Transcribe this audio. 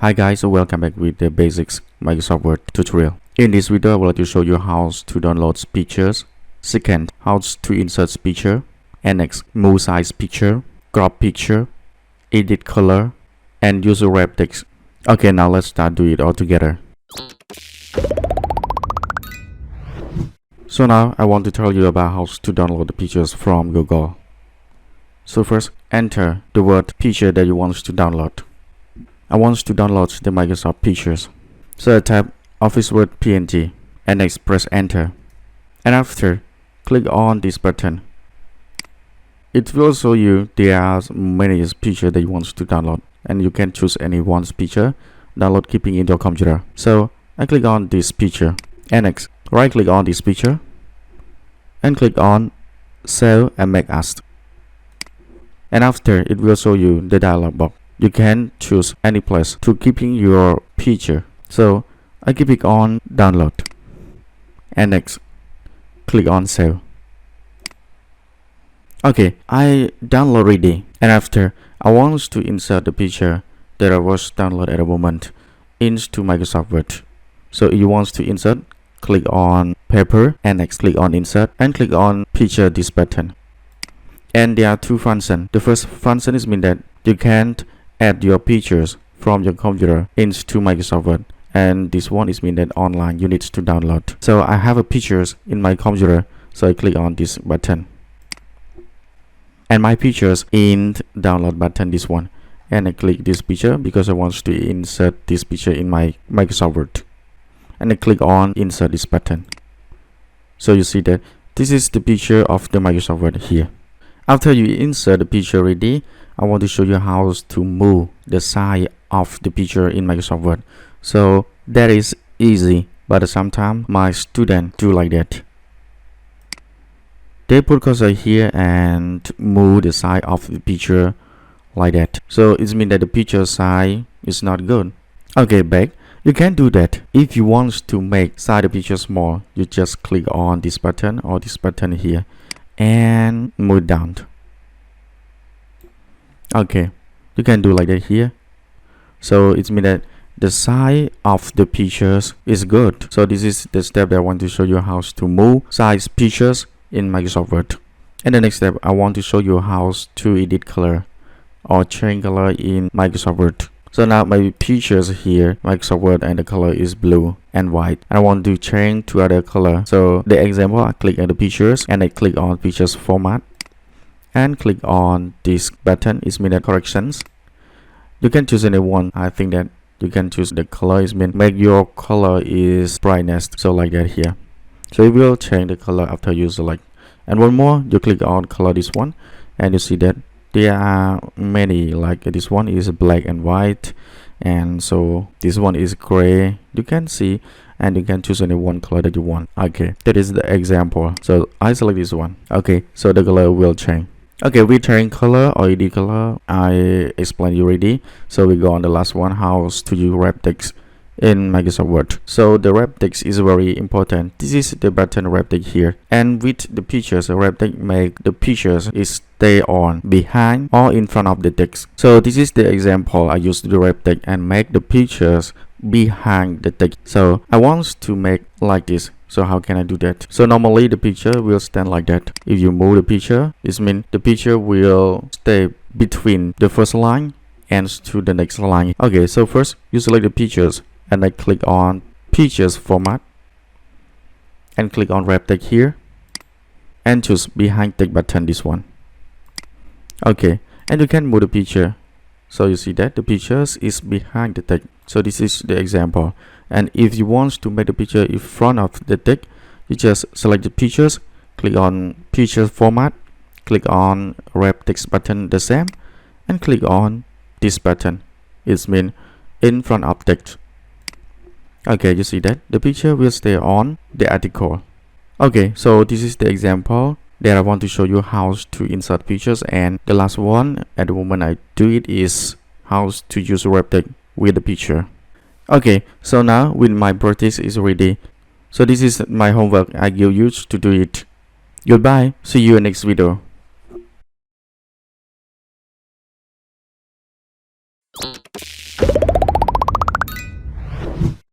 Hi guys, welcome back with the basics Microsoft Word tutorial. In this video, I would like to show you how to download pictures. Second, how to insert picture. And next, move size picture, crop picture, edit color, and use wrap text. Okay, now let's start do it all together. So now I want to tell you about how to download the pictures from Google. So first, enter the word picture that you want to download. I want to download the Microsoft Pictures. So I type Office Word PNG and next press enter. And after, click on this button. It will show you there are many pictures that you want to download, and you can choose any one picture, download keeping in your computer. So I click on this picture and next right click on this picture and click on Save and Make As. And after, it will show you the dialog box. You can choose any place to keeping your picture. So I click on download and next click on save. Okay, I download ready, and after I want to insert the picture that I was downloaded at the moment into Microsoft Word. So if you want to insert, click on paper and next click on insert and click on picture this button. And there are two functions. The first function is mean that you can add your pictures from your computer into Microsoft Word, and this one is mean that online you need to download. So I have a pictures in my computer, so I click on this button and my pictures in download button, this one, and I click this picture because I want to insert this picture in my Microsoft Word, and I click on insert this button. So you see that this is the picture of the Microsoft Word here. After you insert the picture ready, I want to show you how to move the size of the picture in Microsoft Word. So that is easy, but sometimes my students do like that. They put cursor here and move the size of the picture like that. So it means that the picture size is not good. Okay, back. You can do that. If you want to make size the picture small, you just click on this button or this button here and move down. Okay, you can do like that here. So it means that the size of the pictures is good. So this is the step that I want to show you how to move size pictures in Microsoft Word. And the next step, I want to show you how to edit color or change color in Microsoft Word. So now my pictures here, Microsoft Word, and the color is blue and white. I want to change to other color. So the example, I click on the pictures and I click on pictures format and click on this button is mean corrections. You can choose any one. I think that you can choose the color is mean make your color is brightness, so like that here. So it will change the color after you select. And one more, you click on color this one and you see that there are many, like this one is black and white, and so this one is gray. You can see, and you can choose any one color that you want. Okay, that is the example. So I select this one. Okay, so the color will change. Okay, we change color or edit color. I explain you already. So we go on the last one, how to use wrap text in Microsoft Word. So the wrap text is very important. This is the button wrap text here, and with the pictures, the wrap text make the pictures is stay on behind or in front of the text. So this is the example. I use the wrap text and make the pictures behind the text. So I want to make like this. So how can I do that? So normally the picture will stand like that. If you move the picture, it means the picture will stay between the first line and to the next line. Okay, so first you select the pictures and I click on pictures format and click on wrap text here and choose behind text button, this one. Okay, and you can move the picture. So you see that the pictures is behind the text. So this is the example. And if you want to make the picture in front of the text, you just select the pictures, click on pictures format, click on wrap text button the same, and click on this button. It means in front of text. Okay, you see that the picture will stay on the article. Okay, so this is the example that I want to show you how to insert pictures, and the last one at the moment I do it is how to use wrap text with the picture. Okay, so now with my practice is ready. So this is my homework I give you to do it. Goodbye, see you in next video.